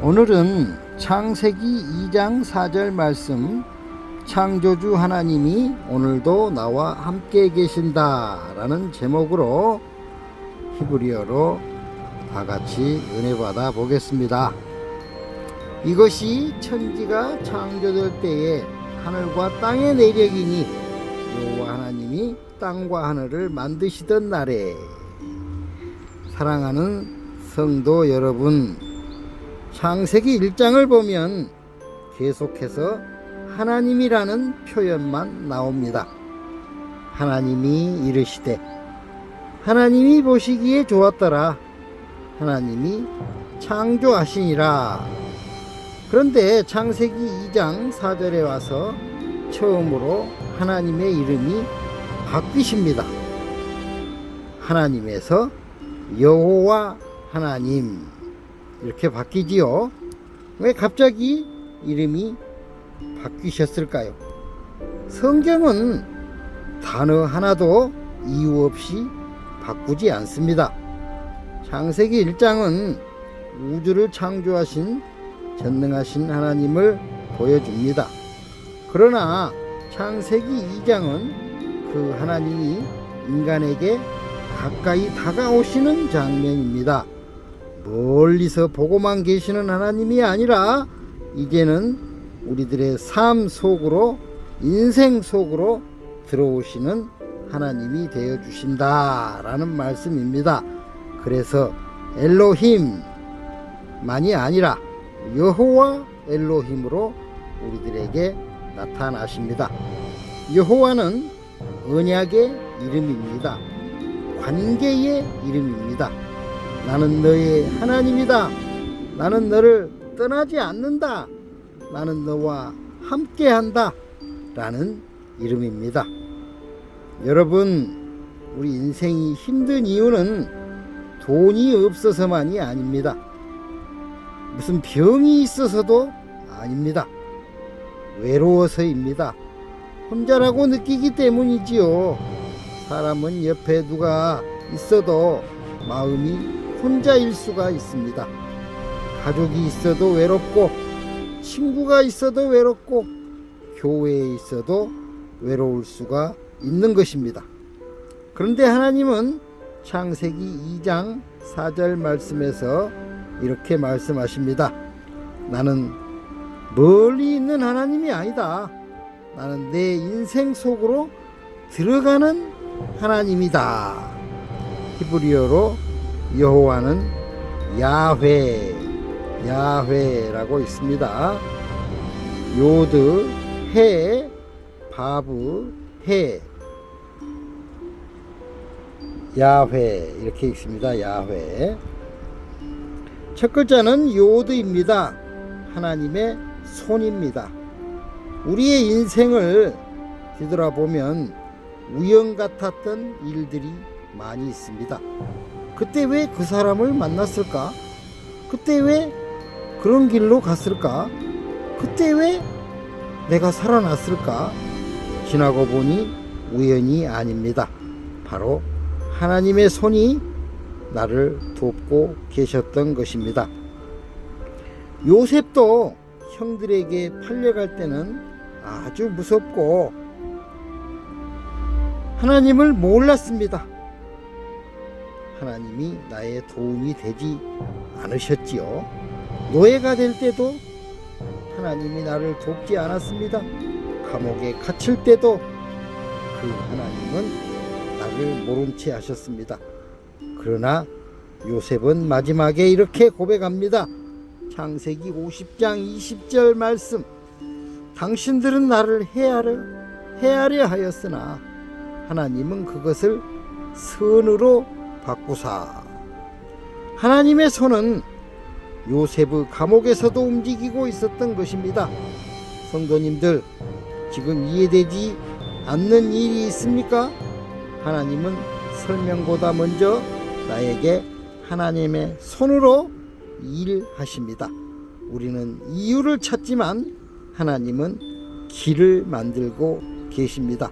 오늘은 창세기 2장 4절 말씀, 창조주 하나님이 오늘도 나와 함께 계신다 라는 제목으로 히브리어로 다같이 은혜받아 보겠습니다. 이것이 천지가 창조될 때에 하늘과 땅의 내력이니 여호와 하나님이 땅과 하늘을 만드시던 날에. 사랑하는 성도 여러분, 창세기 1장을 보면 계속해서 하나님이라는 표현만 나옵니다. 하나님이 이르시되, 하나님이 보시기에 좋았더라, 하나님이 창조하시니라. 그런데 창세기 2장 4절에 와서 처음으로 하나님의 이름이 바뀌십니다. 하나님에서 여호와 하나님 이렇게 바뀌지요. 왜 갑자기 이름이 바뀌셨을까요? 성경은 단어 하나도 이유 없이 바꾸지 않습니다. 창세기 1장은 우주를 창조하신 전능하신 하나님을 보여줍니다. 그러나 창세기 2장은 그 하나님이 인간에게 가까이 다가오시는 장면입니다. 멀리서 보고만 계시는 하나님이 아니라 이제는 우리들의 삶 속으로, 인생 속으로 들어오시는 하나님이 되어주신다라는 말씀입니다. 그래서 엘로힘만이 아니라 여호와 엘로힘으로 우리들에게 나타나십니다. 여호와는 언약의 이름입니다. 관계의 이름입니다. 나는 너의 하나님이다. 나는 너를 떠나지 않는다. 나는 너와 함께한다 라는 이름입니다. 여러분, 우리 인생이 힘든 이유는 돈이 없어서만이 아닙니다. 무슨 병이 있어서도 아닙니다. 외로워서입니다. 혼자라고 느끼기 때문이지요. 사람은 옆에 누가 있어도 마음이 혼자일 수가 있습니다. 가족이 있어도 외롭고, 친구가 있어도 외롭고, 교회에 있어도 외로울 수가 있는 것입니다. 그런데 하나님은 창세기 2장 4절 말씀에서 이렇게 말씀하십니다. 나는 멀리 있는 하나님이 아니다. 나는 내 인생 속으로 들어가는 하나님이다. 히브리어로 여호와는 야훼라고 있습니다. 요드, 해, 바브, 해, 야훼 이렇게 있습니다. 야훼. 첫 글자는 요드입니다. 하나님의 손입니다. 우리의 인생을 뒤돌아보면 우연 같았던 일들이 많이 있습니다. 그때 왜 그 사람을 만났을까? 그때 왜 그런 길로 갔을까? 그때 왜 내가 살아났을까? 지나고 보니 우연이 아닙니다. 바로 하나님의 손이 나를 돕고 계셨던 것입니다. 요셉도 형들에게 팔려갈 때는 아주 무섭고 하나님을 몰랐습니다. 하나님이 나의 도움이 되지 않으셨지요. 노예가 될 때도 하나님이 나를 돕지 않았습니다. 감옥에 갇힐 때도 그 하나님은 나를 모른 채 하셨습니다. 그러나 요셉은 마지막에 이렇게 고백합니다. 창세기 50장 20절 말씀. 당신들은 나를 해하려 하였으나 하나님은 그것을 선으로 바꾸사. 하나님의 손은 요셉의 감옥에서도 움직이고 있었던 것입니다. 성도님들, 지금 이해되지 않는 일이 있습니까? 하나님은 설명보다 먼저 나에게 하나님의 손으로 일하십니다. 우리는 이유를 찾지만 하나님은 길을 만들고 계십니다.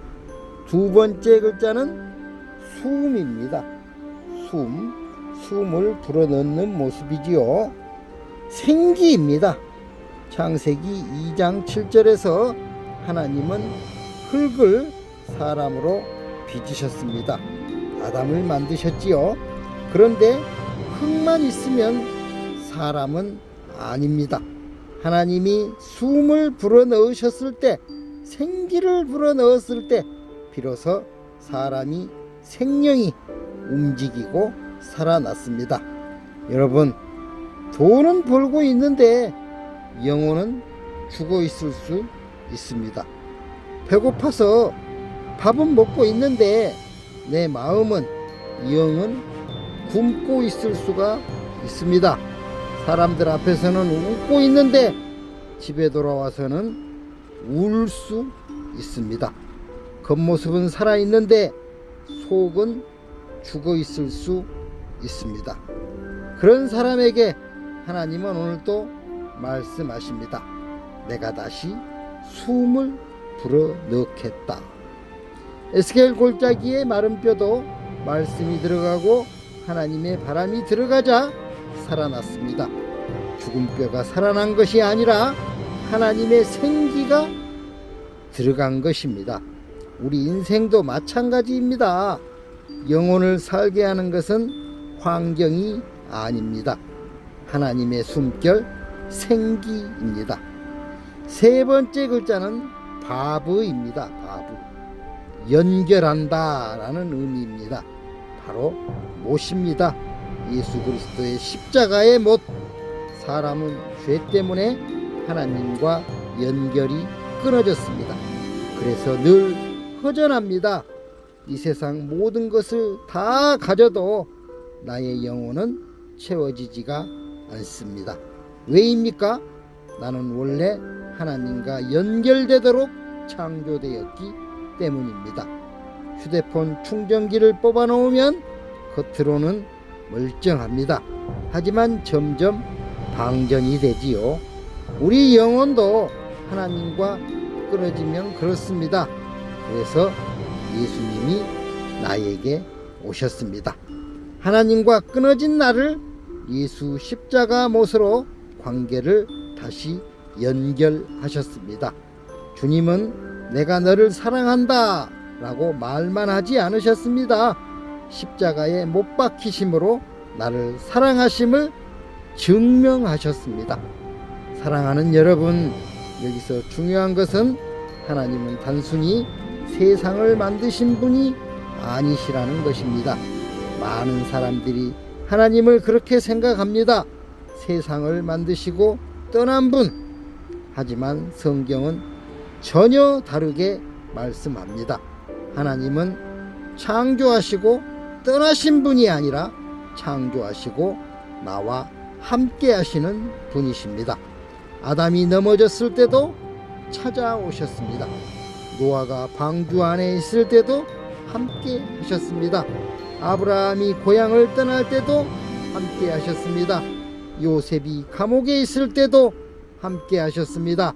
두 번째 글자는 숨입니다. 숨을 불어넣는 모습이지요. 생기입니다. 창세기 2장 7절에서 하나님은 흙을 사람으로 빚으셨습니다. 아담을 만드셨지요. 그런데 흙만 있으면 사람은 아닙니다. 하나님이 숨을 불어넣으셨을 때, 생기를 불어넣었을 때 비로소 사람이 생명이 움직이고 살아났습니다. 여러분, 돈은 벌고 있는데 영혼은 죽어 있을 수 있습니다. 배고파서 밥은 먹고 있는데 내 마음은, 영은 굶고 있을 수가 있습니다. 사람들 앞에서는 웃고 있는데 집에 돌아와서는 울 수 있습니다. 겉모습은 살아있는데 속은 죽어 있을 수 있습니다. 그런 사람에게 하나님은 오늘 또 말씀하십니다. 내가 다시 숨을 불어넣겠다. 에스겔 골짜기의 마른 뼈도 말씀이 들어가고 하나님의 바람이 들어가자 살아났습니다. 죽은 뼈가 살아난 것이 아니라 하나님의 생기가 들어간 것입니다. 우리 인생도 마찬가지입니다. 영혼을 살게 하는 것은 환경이 아닙니다. 하나님의 숨결, 생기입니다. 세 번째 글자는 바브입니다. 바브. 연결한다 라는 의미입니다. 바로 못입니다. 예수 그리스도의 십자가의 못. 사람은 죄 때문에 하나님과 연결이 끊어졌습니다. 그래서 늘 허전합니다. 이 세상 모든 것을 다 가져도 나의 영혼은 채워지지가 않습니다. 왜입니까? 나는 원래 하나님과 연결되도록 창조되었기 때문입니다. 휴대폰 충전기를 뽑아 놓으면 겉으로는 멀쩡합니다. 하지만 점점 방전이 되지요. 우리 영혼도 하나님과 끊어지면 그렇습니다. 그래서 예수님이 나에게 오셨습니다. 하나님과 끊어진 나를 예수 십자가 못으로 관계를 다시 연결하셨습니다. 주님은 내가 너를 사랑한다 라고 말만 하지 않으셨습니다. 십자가에 못 박히심으로 나를 사랑하심을 증명하셨습니다. 사랑하는 여러분, 여기서 중요한 것은 하나님은 단순히 세상을 만드신 분이 아니시라는 것입니다. 많은 사람들이 하나님을 그렇게 생각합니다. 세상을 만드시고 떠난 분. 하지만 성경은 전혀 다르게 말씀합니다. 하나님은 창조하시고 떠나신 분이 아니라 창조하시고 나와 함께 하시는 분이십니다. 아담이 넘어졌을 때도 찾아오셨습니다. 노아가 방주 안에 있을 때도 함께 하셨습니다. 아브라함이 고향을 떠날 때도 함께 하셨습니다. 요셉이 감옥에 있을 때도 함께 하셨습니다.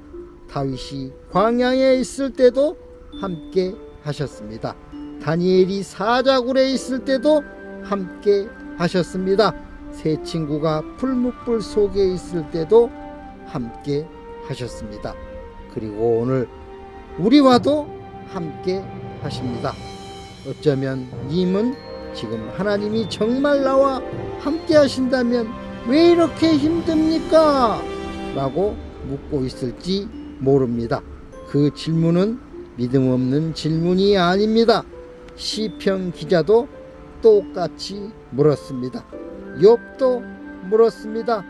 다윗이 광야에 있을 때도 함께 하셨습니다. 다니엘이 사자굴에 있을 때도 함께 하셨습니다. 세 친구가 풀무불 속에 있을 때도 함께 하셨습니다. 그리고 오늘 우리와도 함께 하십니다. 어쩌면 님은 지금 하나님이 정말 나와 함께 하신다면 왜 이렇게 힘듭니까? 라고 묻고 있을지 모릅니다. 그 질문은 믿음 없는 질문이 아닙니다. 시편 기자도 똑같이 물었습니다. 욥도 물었습니다.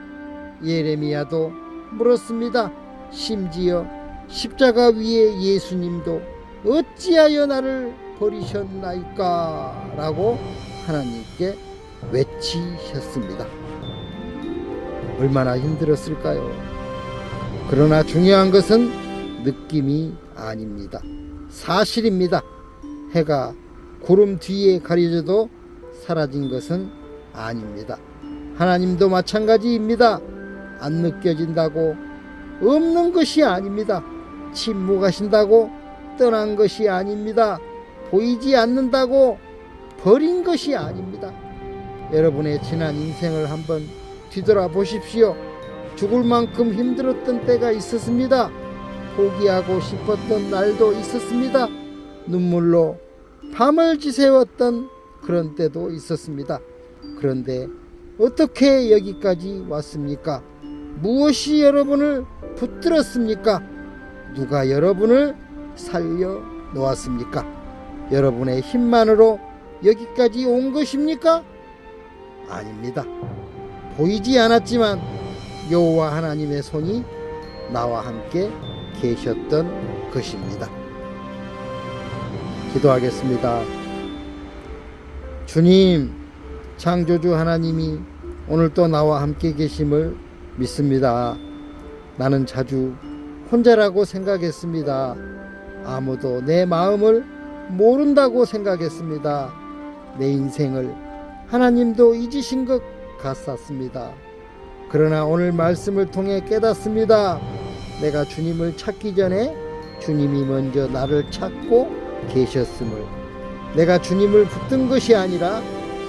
예레미야도 물었습니다. 심지어 십자가 위에 예수님도 어찌하여 나를 버리셨나이까? 라고 하나님께 외치셨습니다. 얼마나 힘들었을까요? 그러나 중요한 것은 느낌이 아닙니다. 사실입니다. 해가 구름 뒤에 가려져도 사라진 것은 아닙니다. 하나님도 마찬가지입니다. 안 느껴진다고 없는 것이 아닙니다. 침묵하신다고 떠난 것이 아닙니다. 보이지 않는다고 버린 것이 아닙니다. 여러분의 지난 인생을 한번 뒤돌아보십시오. 죽을 만큼 힘들었던 때가 있었습니다. 포기하고 싶었던 날도 있었습니다. 눈물로 밤을 지새웠던 그런 때도 있었습니다. 그런데 어떻게 여기까지 왔습니까? 무엇이 여러분을 붙들었습니까? 누가 여러분을 살려 놓았습니까? 여러분의 힘만으로 여기까지 온 것입니까? 아닙니다. 보이지 않았지만 여호와 하나님의 손이 나와 함께 계셨던 것입니다. 기도하겠습니다. 주님, 창조주 하나님이 오늘 또 나와 함께 계심을 믿습니다. 나는 자주 혼자라고 생각했습니다. 아무도 내 마음을 모른다고 생각했습니다. 내 인생을 하나님도 잊으신 것 같았습니다. 그러나 오늘 말씀을 통해 깨닫습니다. 내가 주님을 찾기 전에 주님이 먼저 나를 찾고 계셨음을, 내가 주님을 붙든 것이 아니라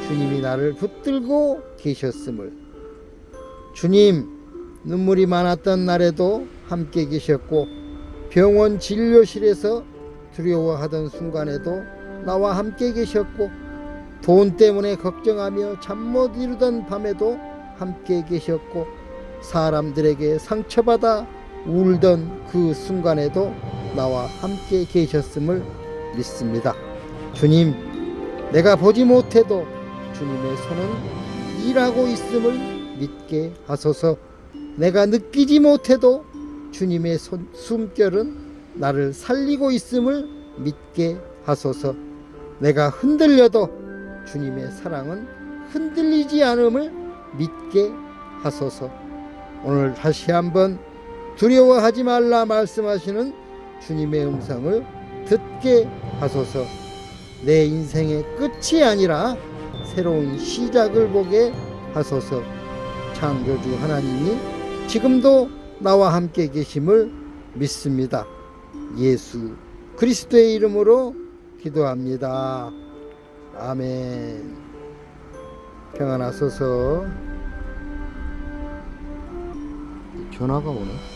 주님이 나를 붙들고 계셨음을, 주님 눈물이 많았던 날에도 함께 계셨고 병원 진료실에서 두려워하던 순간에도 나와 함께 계셨고 돈 때문에 걱정하며 잠 못 이루던 밤에도 함께 계셨고 사람들에게 상처받아 울던 그 순간에도 나와 함께 계셨음을 믿습니다. 주님, 내가 보지 못해도 주님의 손은 일하고 있음을 믿게 하소서. 내가 느끼지 못해도 주님의 숨결은 나를 살리고 있음을 믿게 하소서. 내가 흔들려도 주님의 사랑은 흔들리지 않음을 믿게 하소서. 오늘 다시 한번 두려워하지 말라 말씀하시는 주님의 음성을 듣게 하소서. 내 인생의 끝이 아니라 새로운 시작을 보게 하소서. 창조주 하나님이 지금도 나와 함께 계심을 믿습니다. 예수 그리스도의 이름으로 기도합니다. 아멘. 평안하소서. 전화가 오네.